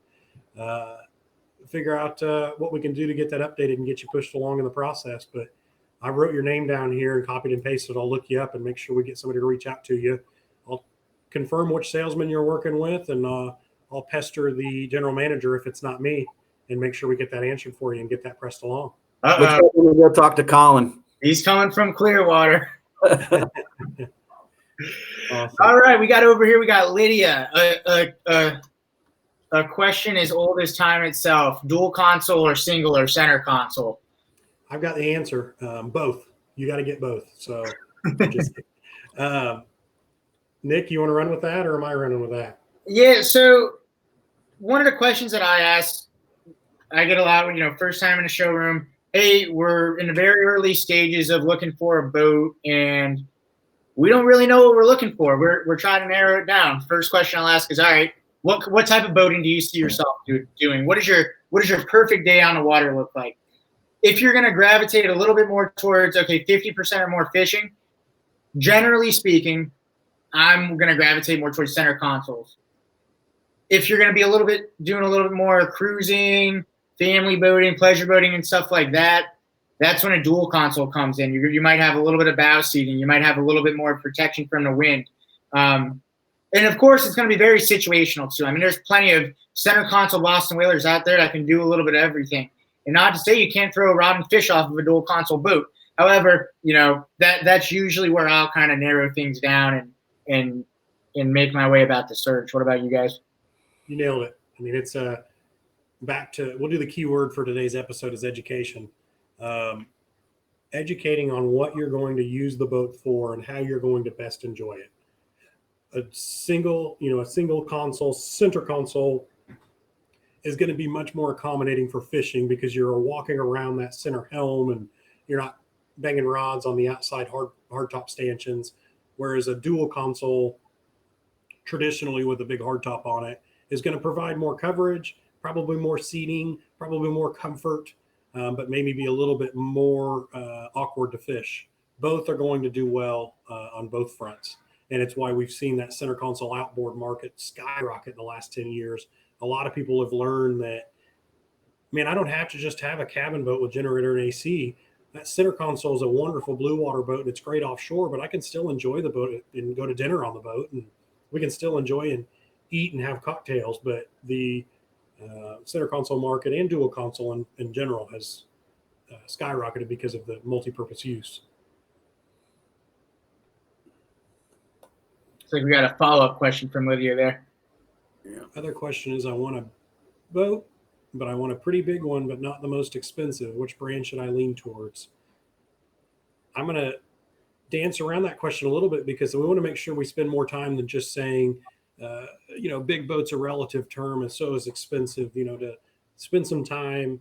figure out what we can do to get that updated and get you pushed along in the process. But I wrote your name down here and copied and pasted. I'll look you up and make sure we get somebody to reach out to you. I'll confirm which salesman you're working with, and I'll pester the general manager if it's not me, and make sure we get that answered for you and get that pressed along. We'll go talk to Colin. He's coming from Clearwater. Awesome. All right, we got Lydia. A question as old as time itself: dual console or single or center console? I've got the answer. Both. You got to get both. So, Nick, you want to run with that, or am I running with that? Yeah. So, one of the questions that I get a lot when first time in a showroom. Hey, we're in the very early stages of looking for a boat, and we don't really know what we're looking for. We're trying to narrow it down. First question I'll ask is, all right, what type of boating do you see yourself doing? What does your perfect day on the water look like? If you're going to gravitate a little bit more towards 50% or more fishing, generally speaking, I'm going to gravitate more towards center consoles. If you're going to be doing a little bit more cruising, family boating, pleasure boating, and stuff like that, that's when a dual console comes in. You might have a little bit of bow seating. You might have a little bit more protection from the wind. And, of course, it's going to be very situational, too. I mean, there's plenty of center console Boston whalers out there that can do a little bit of everything. And not to say you can't throw a rod and fish off of a dual console boat. However, that's usually where I'll kind of narrow things down and make my way about the search. What about you guys? You nailed it. I mean, it's back to, we'll do the key word for today's episode is education. Educating on what you're going to use the boat for and how you're going to best enjoy it. A single console, center console is going to be much more accommodating for fishing because you're walking around that center helm and you're not banging rods on the outside hardtop stanchions. Whereas a dual console, traditionally with a big hardtop on it, is going to provide more coverage, probably more seating, probably more comfort, but maybe be a little bit more awkward to fish. Both are going to do well on both fronts. And it's why we've seen that center console outboard market skyrocket in the last 10 years. A lot of people have learned that, man, I don't have to just have a cabin boat with generator and AC. That center console is a wonderful blue water boat, and it's great offshore, but I can still enjoy the boat and go to dinner on the boat, and we can still enjoy and eat and have cocktails. But the center console market and dual console in general has skyrocketed because of the multi-purpose use. Looks like we got a follow-up question from Lydia there. Yeah. Other question is, I want to boat, but I want a pretty big one, but not the most expensive. Which brand should I lean towards? I'm going to dance around that question a little bit because we want to make sure we spend more time than just saying, big boats are relative term and so is expensive, to spend some time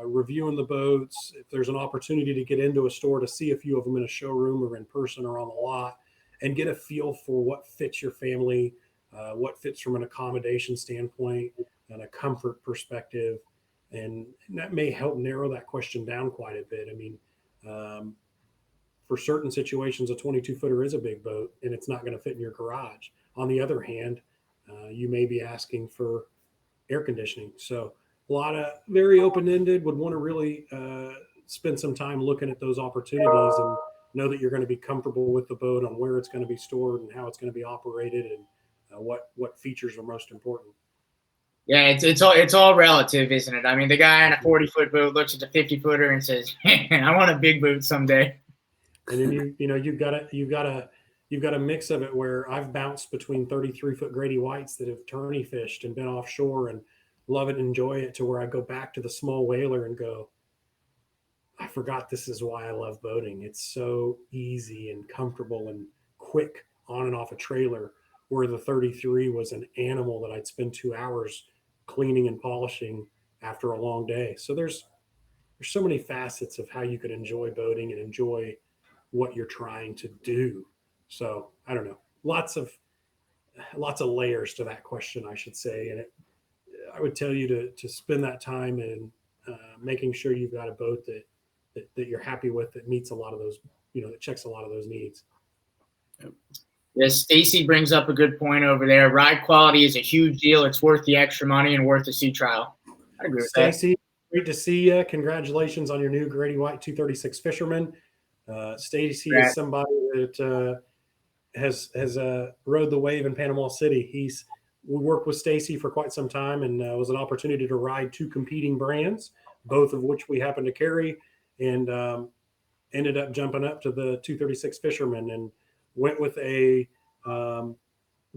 reviewing the boats. If there's an opportunity to get into a store to see a few of them in a showroom or in person or on the lot and get a feel for what fits your family, what fits from an accommodation standpoint and a comfort perspective. And that may help narrow that question down quite a bit. I mean, for certain situations, a 22 footer is a big boat and it's not going to fit in your garage. On the other hand, you may be asking for air conditioning. So a lot of very open-ended, would want to really spend some time looking at those opportunities and know that you're going to be comfortable with the boat on where it's going to be stored and how it's going to be operated and what features are most important. Yeah, it's all relative, isn't it? I mean, the guy on a 40-foot boat looks at the 50-footer and says, "I want a big boat someday." And then you've got a mix of it where I've bounced between 33-foot Grady Whites that have tourney fished and been offshore and love it and enjoy it, to where I go back to the small whaler and go, I forgot this is why I love boating. It's so easy and comfortable and quick on and off a trailer, where the 33 was an animal that I'd spend 2 hours cleaning and polishing after a long day. So there's so many facets of how you could enjoy boating and enjoy what you're trying to do. So I don't know, lots of layers to that question, I should say. And I would tell you to spend that time in making sure you've got a boat that you're happy with, that meets a lot of those, that checks a lot of those needs. Yes, Stacy brings up a good point over there. Ride quality is a huge deal. It's worth the extra money and worth the sea trial. I agree with that. Stacy, great to see you. Congratulations on your new Grady White 236 Fisherman. Stacy is somebody that has rode the wave in Panama City. We worked with Stacy for quite some time, and it was an opportunity to ride two competing brands, both of which we happen to carry, and ended up jumping up to the 236 Fisherman and went with a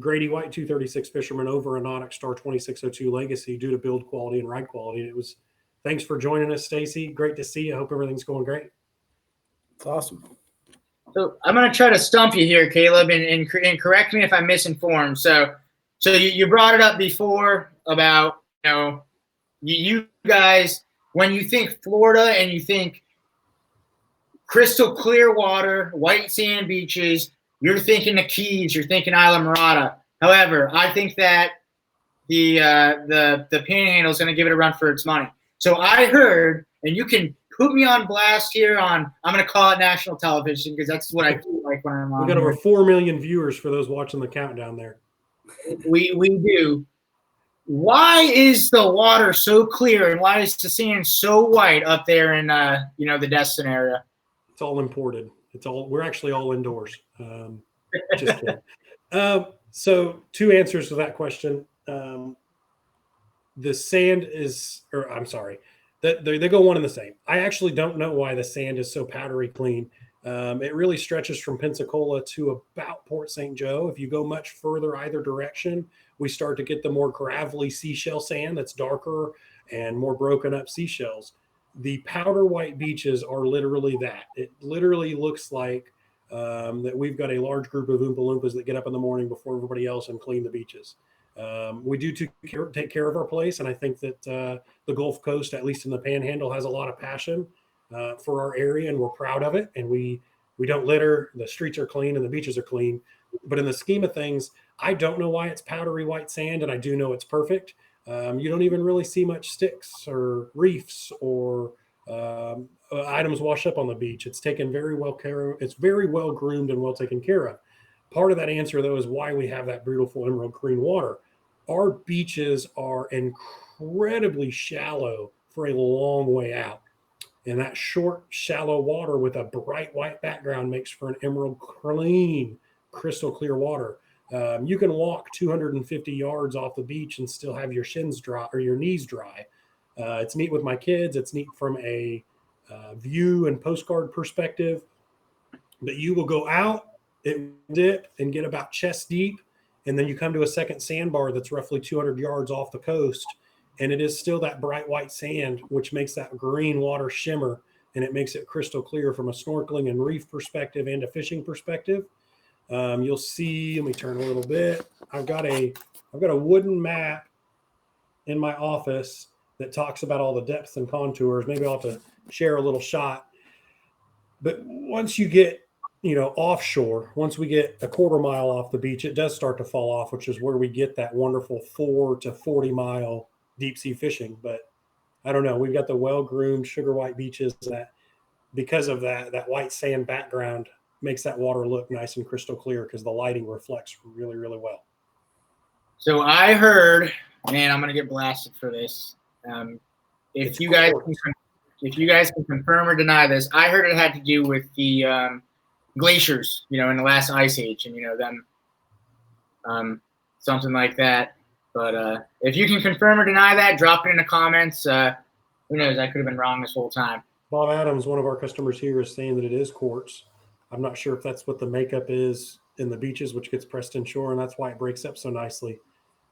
Grady White 236 Fisherman over a Nautic Star 2602 Legacy due to build quality and ride quality. And it was, thanks for joining us, Stacy. Great to see you. I hope everything's going great. It's awesome. So I'm going to try to stump you here, Caleb, and correct me if I'm misinformed. So you brought it up before about, you guys, when you think Florida and you think crystal clear water, white sand beaches, you're thinking the Keys, you're thinking Isla Mirada. However, I think that the Panhandle is going to give it a run for its money. So I heard, and you can put me on blast here on, I'm going to call it national television because that's what I feel like when I'm on. We've got over 4 million viewers for those watching the countdown there. We do. Why is the water so clear and why is the sand so white up there in the Destin area? It's all imported. We're actually all indoors. Just kidding. So 2 answers to that question. The sand is, or I'm sorry, that they go one and the same. I actually don't know why the sand is so powdery clean. It really stretches from Pensacola to about Port St. Joe. If you go much further either direction, we start to get the more gravelly seashell sand that's darker and more broken up seashells. The powder white beaches are literally that. It literally looks like that we've got a large group of Oompa Loompas that get up in the morning before everybody else and clean the beaches. We do take care of our place, and I think that the Gulf Coast, at least in the Panhandle, has a lot of passion for our area, and we're proud of it. And we don't litter. The streets are clean and the beaches are clean. But in the scheme of things, I don't know why it's powdery white sand, and I do know it's perfect. You don't even really see much sticks or reefs or items wash up on the beach. It's taken very well care of. It's very well groomed and well taken care of. Part of that answer, though, is why we have that beautiful emerald green water. Our beaches are incredibly shallow for a long way out. And that short, shallow water with a bright white background makes for an emerald clean, crystal clear water. You can walk 250 yards off the beach and still have your shins dry or your knees dry. It's neat with my kids. It's neat from a view and postcard perspective. But you will go out, it dip and get about chest deep, and then you come to a second sandbar that's roughly 200 yards off the coast, and it is still that bright white sand, which makes that green water shimmer, and it makes it crystal clear from a snorkeling and reef perspective and a fishing perspective. You'll see, let me turn a little bit. I've got a wooden map in my office that talks about all the depths and contours. Maybe I'll have to share a little shot. But once you get, offshore, once we get a quarter mile off the beach, it does start to fall off, which is where we get that wonderful 4 to 40 mile deep sea fishing. But I don't know. We've got the well-groomed sugar white beaches that, because of that white sand background, makes that water look nice and crystal clear because the lighting reflects really, really well. So I heard, man, I'm gonna get blasted for this. If you guys can confirm or deny this, I heard it had to do with the glaciers, in the last ice age, and them, something like that. But if you can confirm or deny that, drop it in the comments. Who knows? I could have been wrong this whole time. Bob Adams, one of our customers here, is saying that it is quartz. I'm not sure if that's what the makeup is in the beaches, which gets pressed inshore, and that's why it breaks up so nicely.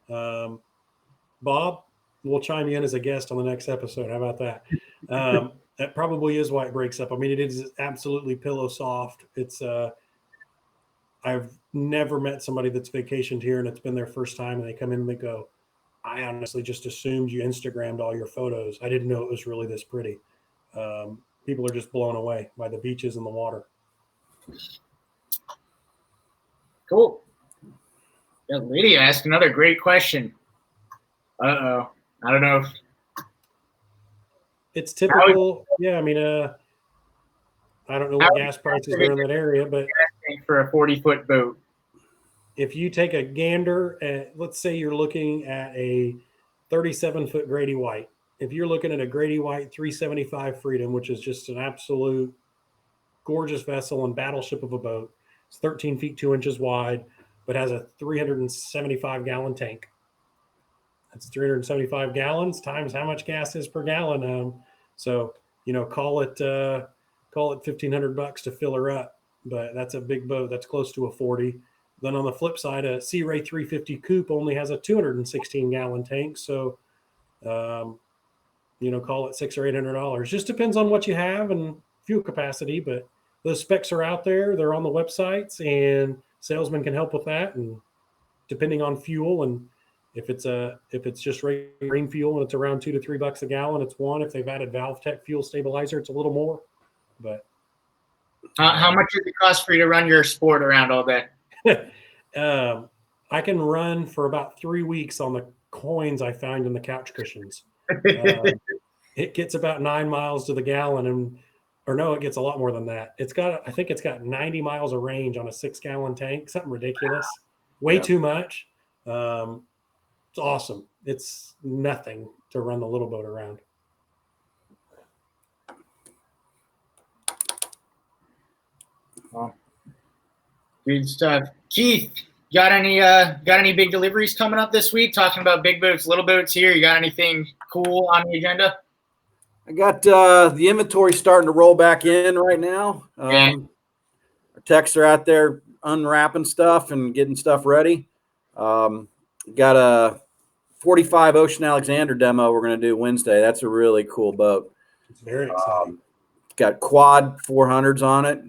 Bob, we'll chime you in as a guest on the next episode. How about that? That probably is why it breaks up. I mean, it is absolutely pillow soft. It's I've never met somebody that's vacationed here and it's been their first time, and they come in and they go, I honestly just assumed you Instagrammed all your photos. I didn't know it was really this pretty. People are just blown away by the beaches and the water. Cool. Yeah, Lydia asked another great question. I don't know if it's typical. Yeah, I mean, I don't know what gas prices are in that area, but for a 40-foot boat, if you take a gander at, let's say you're looking at a 37-foot Grady White. If you're looking at a Grady White 375 Freedom, which is just an absolute gorgeous vessel and battleship of a boat, it's 13 feet 2 inches wide, but has a 375-gallon tank. That's 375 gallons times how much gas is per gallon. So, call it $1,500 to fill her up, but that's a big boat. That's close to a 40. Then on the flip side, a Sea Ray 350 coupe only has a 216-gallon tank. So, call it $600 or $800. Just depends on what you have and fuel capacity, but those specs are out there. They're on the websites, and salesmen can help with that. And depending on fuel, and if it's just rain fuel and it's around $2 to $3 a gallon, it's one. If they've added Valve Tech fuel stabilizer, it's a little more. But how much does it cost for you to run your sport around all day? I can run for about 3 weeks on the coins I found in the couch cushions. It gets about 9 miles to the gallon, it gets a lot more than that. I think it's got 90 miles of range on a 6-gallon tank, something ridiculous, way too much. It's awesome. It's nothing to run the little boat around. Well, good stuff. Keith, got any big deliveries coming up this week? Talking about big boats, little boats here. You got anything cool on the agenda? I got the inventory starting to roll back in right now. Our techs are out there unwrapping stuff and getting stuff ready. Got a 45 Ocean Alexander demo we're going to do Wednesday. That's a really cool boat. It's very exciting. It's got quad 400s on it.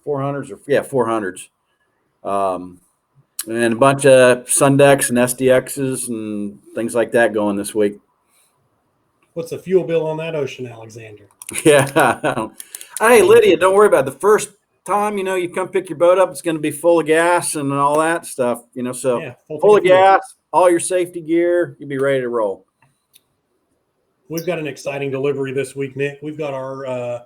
400s. And a bunch of Sundex and SDXs and things like that going this week. What's the fuel bill on that Ocean Alexander? Yeah. Hey, Lydia, don't worry about it. The first time, you come pick your boat up, it's going to be full of gas and all that stuff, so full of gas, all your safety gear, you'll be ready to roll. We've got an exciting delivery this week, Nick. We've got our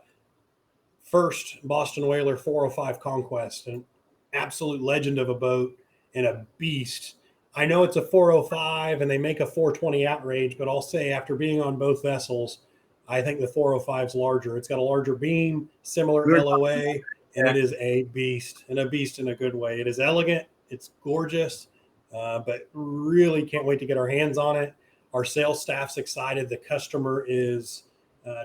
first Boston Whaler 405 Conquest, an absolute legend of a boat and a beast. I know it's a 405 and they make a 420 Outrage, but I'll say after being on both vessels, I think the 405 is larger. It's got a larger beam, similar LOA, and it is a beast, and a beast in a good way. It is elegant. It's gorgeous, but really can't wait to get our hands on it. Our sales staff's excited. The customer is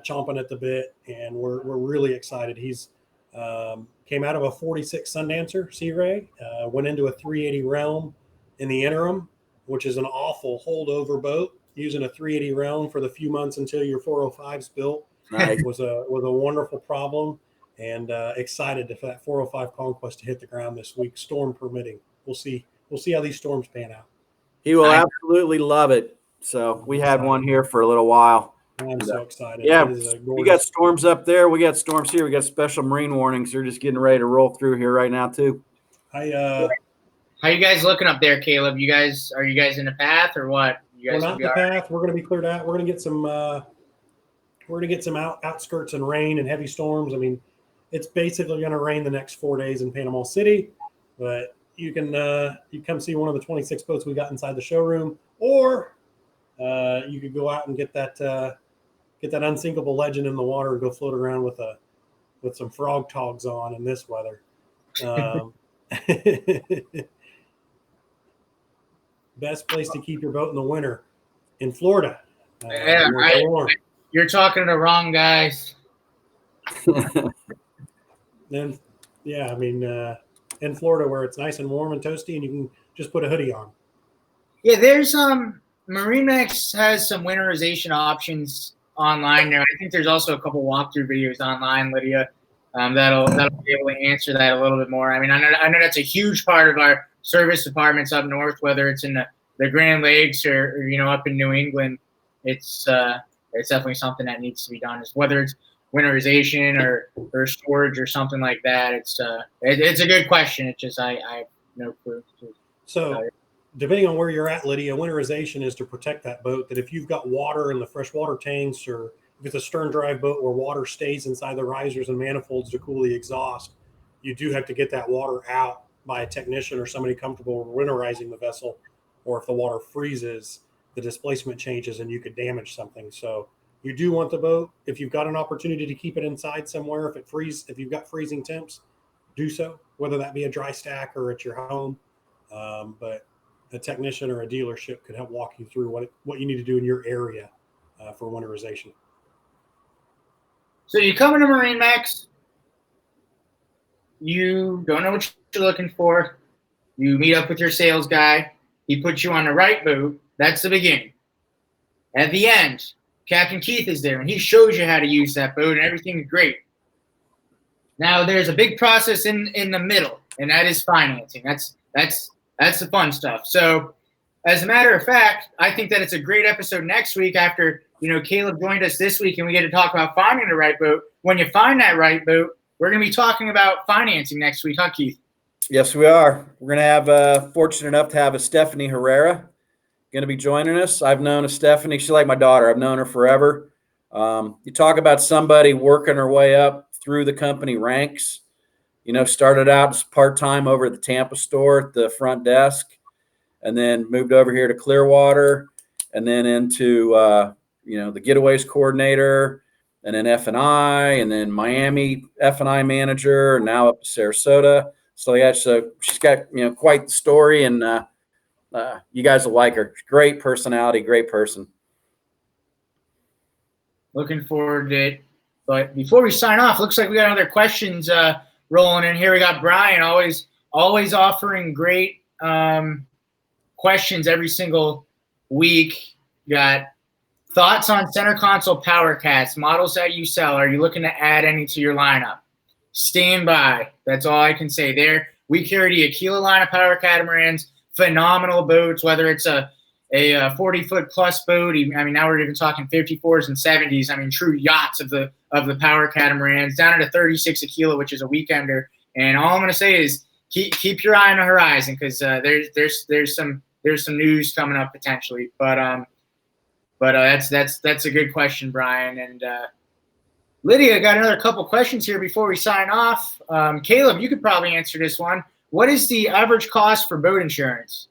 chomping at the bit, and we're really excited. He's came out of a 46 Sundancer Sea Ray, went into a 380 Realm in the interim, which is an awful holdover boat. using a 380 realm for the few months until your 405's built. Nice. was a wonderful problem, and excited for that 405 Conquest to hit the ground this week, storm permitting. We'll see how these storms pan out. He will absolutely love it. So we had one here for a little while. I'm so excited. Yeah, It is we got storms up there. We got storms here. We got special marine warnings. They're just getting ready to roll through here right now too. How you guys looking up there, Caleb? Are you guys in the path or what? You guys we're not in the path. We're going to be cleared out. We're going to get some. We're going to get some outskirts and rain and heavy storms. I mean, it's basically going to rain the next 4 days in Panama City, but you can come see one of the 26 boats we got inside the showroom, or you could go out and get that unsinkable legend in the water and go float around with some frog togs on in this weather. Best place to keep your boat in the winter in Florida. You're talking to the wrong guys. Then, yeah, I mean, in Florida where it's nice and warm and toasty, and you can just put a hoodie on. Yeah, there's MarineMax has some winterization options online there. I think there's also a couple walkthrough videos online, Lydia, that'll be able to answer that a little bit more. I mean, I know that's a huge part of our service departments up north, whether it's in the Grand Lakes or up in New England. It's definitely something that needs to be done. Is whether it's winterization or storage or something like that. It's a good question. It's just I have no clue. So depending on where you're at, Lydia, winterization is to protect that boat. That if you've got water in the freshwater tanks, or if it's a stern drive boat where water stays inside the risers and manifolds to cool the exhaust, you do have to get that water out by a technician or somebody comfortable winterizing the vessel. Or if the water freezes, the displacement changes and you could damage something. So you do want the boat, if you've got an opportunity to keep it inside somewhere, if you've got freezing temps, do so, whether that be a dry stack or at your home. But a technician or a dealership could help walk you through what you need to do in your area for winterization. So you come into MarineMax, you don't know what you're looking for, you meet up with your sales guy, he puts you on the right boat. That's the beginning. At the end, Captain Keith is there, and he shows you how to use that boat, and everything's great. Now, there's a big process in the middle, and that is financing. That's the fun stuff. So, as a matter of fact, I think that it's a great episode next week after, Caleb joined us this week, and we get to talk about finding the right boat. When you find that right boat, we're going to be talking about financing next week, huh, Keith? Yes, we are. We're going to have fortunate enough to have a Stephanie Herrera going to be joining us. I've known a Stephanie. She's like my daughter. I've known her forever. You talk about somebody working her way up through the company ranks. Started out as part-time over at the Tampa store at the front desk, and then moved over here to Clearwater, and then into the getaways coordinator, and then F&I, and then Miami F&I manager, and now up to Sarasota. So yeah, so she's got quite the story, and you guys will like her. Great personality, great person. Looking forward to it. But before we sign off, looks like we got other questions rolling in here. We got Brian always offering great questions every single week. You got thoughts on center console power cats, models that you sell. Are you looking to add any to your lineup? Stand by. That's all I can say there. We carry the Aquila line of power catamarans, phenomenal boats, whether it's a 40-foot plus boat. I mean, now we're even talking 54s and 70s. I mean, true yachts of the power catamarans, down at a 36 Aquila, which is a weekender. And all I'm going to say is keep your eye on the horizon, because there's some news coming up potentially. But that's a good question, Brian. And Lydia, got another couple questions here before we sign off. Caleb, you could probably answer this one. What is the average cost for boat insurance?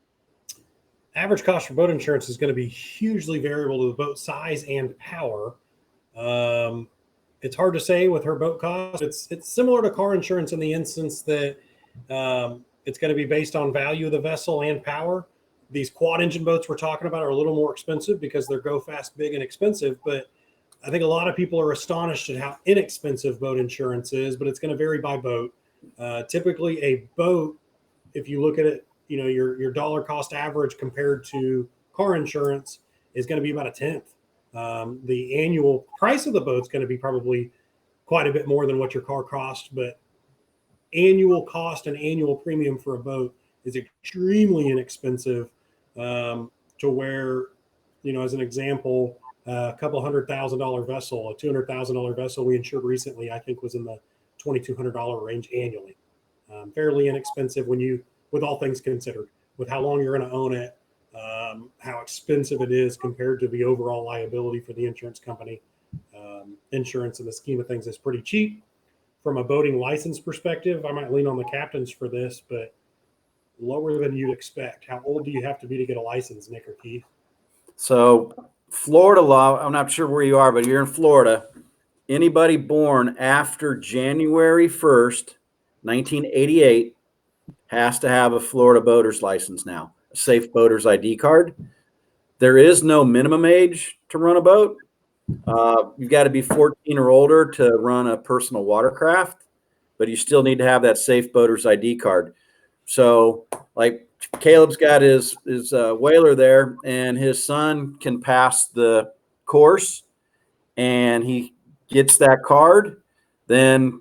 Average cost for boat insurance is going to be hugely variable to the boat size and power. It's hard to say with her boat cost. It's similar to car insurance in the instance that it's going to be based on value of the vessel and power. These quad engine boats we're talking about are a little more expensive because they're go fast, big, and expensive. But I think a lot of people are astonished at how inexpensive boat insurance is, but it's going to vary by boat. Typically a boat, if you look at it, your dollar cost average compared to car insurance, is going to be about a tenth. The annual price of the boat's going to be probably quite a bit more than what your car costs, but annual cost and annual premium for a boat is extremely inexpensive, to where, as an example, a couple $100,000 vessel, a $200,000 vessel we insured recently, I think was in the $2,200 range annually. Fairly inexpensive with all things considered, with how long you're going to own it, how expensive it is compared to the overall liability for the insurance company. Insurance in the scheme of things is pretty cheap. From a boating license perspective, I might lean on the captains for this, but lower than you'd expect. How old do you have to be to get a license, Nick or Keith? So Florida law, I'm not sure where you are, but you're in Florida. Anybody born after January 1st, 1988 has to have a Florida boater's license now, a safe boater's ID card. There is no minimum age to run a boat. You've got to be 14 or older to run a personal watercraft, but you still need to have that safe boater's ID card. So like Caleb's got his whaler there, and his son can pass the course and he gets that card. Then,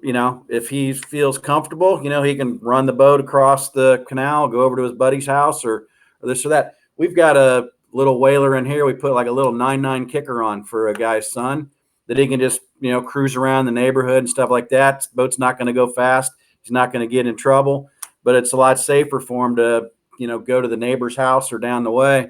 if he feels comfortable, he can run the boat across the canal, go over to his buddy's house or this or that. We've got a little whaler in here. We put like a little 9.9 kicker on for a guy's son that he can just, cruise around the neighborhood and stuff like that. Boat's not going to go fast. He's not going to get in trouble, but it's a lot safer for him to, go to the neighbor's house or down the way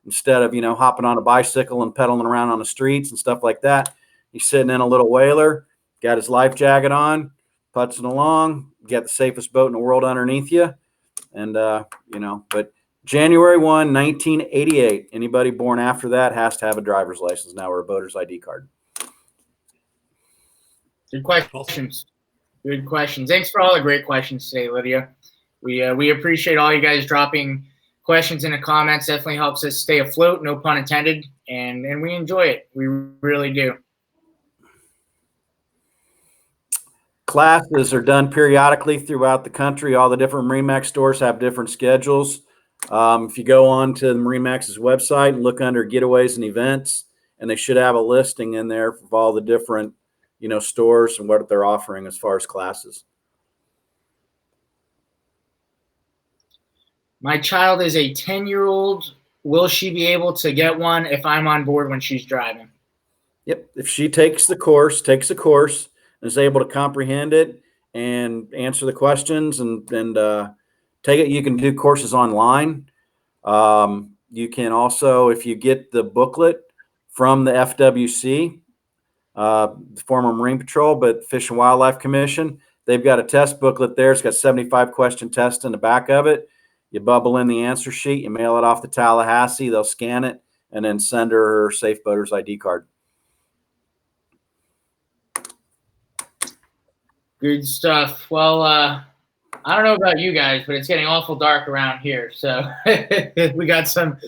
instead of, hopping on a bicycle and pedaling around on the streets and stuff like that. He's sitting in a little whaler, got his life jacket on, putzing along, got the safest boat in the world underneath you. And, but January 1, 1988, anybody born after that has to have a driver's license now or a boater's ID card. Good questions. Good questions. Thanks for all the great questions today, Lydia. We appreciate all you guys dropping questions in the comments. Definitely helps us stay afloat, no pun intended, and we enjoy it. We really do. Classes are done periodically throughout the country. All the different MarineMax stores have different schedules. If you go on to MarineMax's website and look under getaways and events, and they should have a listing in there of all the different, stores and what they're offering as far as classes. My child is a 10-year-old. Will she be able to get one if I'm on board when she's driving? Yep. If she takes a course, and is able to comprehend it and answer the questions and take it, you can do courses online. You can also, if you get the booklet from the FWC, former Marine Patrol, but Fish and Wildlife Commission, they've got a test booklet there. It's got 75 question tests in the back of it. You bubble in the answer sheet, you mail it off to Tallahassee, they'll scan it, and then send her safe boater's ID card. Good stuff. Well, I don't know about you guys, but it's getting awful dark around here. So we got some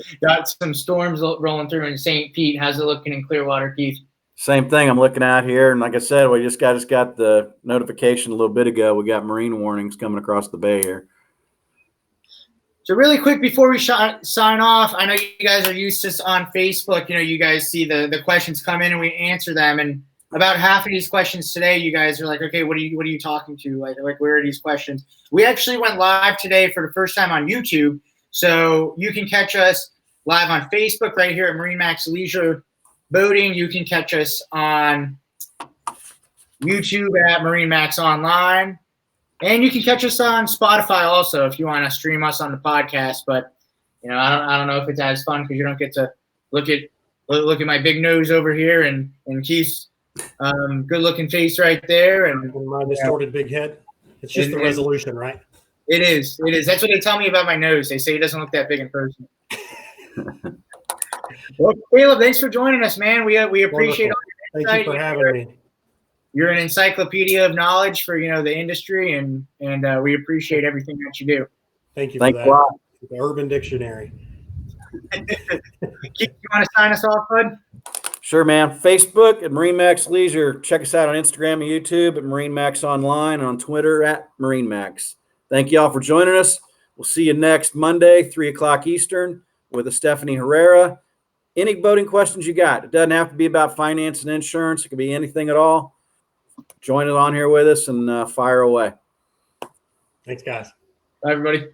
storms rolling through in St. Pete. How's it looking in Clearwater, Keith? Same thing I'm looking at here. And like I said, we just got the notification a little bit ago. We got marine warnings coming across the bay here. So really quick before we sign off, I know you guys are used to this on Facebook. You guys see the questions come in and we answer them. And about half of these questions today, you guys are like, okay, what are you talking to? Like where are these questions? We actually went live today for the first time on YouTube. So you can catch us live on Facebook right here at MarineMax Leisure Boating. You can catch us on YouTube at MarineMax Online. And you can catch us on Spotify also if you want to stream us on the podcast. But I don't know if it's as fun because you don't get to look at my big nose over here and Keith's good looking face right there and my distorted big head. It's just the resolution, right? It is. That's what they tell me about my nose. They say it doesn't look that big in person. Well, Caleb, thanks for joining us, man. We appreciate all your Thank you for having me. You're an encyclopedia of knowledge for the industry, and we appreciate everything that you do. Thank you for that. A lot. The Urban Dictionary. Keith, you want to sign us off, bud? Sure, man. Facebook at MarineMax Leisure. Check us out on Instagram and YouTube at MarineMax Online, and on Twitter at MarineMax. Thank you all for joining us. We'll see you next Monday, 3 o'clock Eastern, with Stephanie Herrera. any boating questions you got. It doesn't have to be about finance and insurance. It could be anything at all. Join it on here with us and fire away. Thanks, guys. Bye, everybody.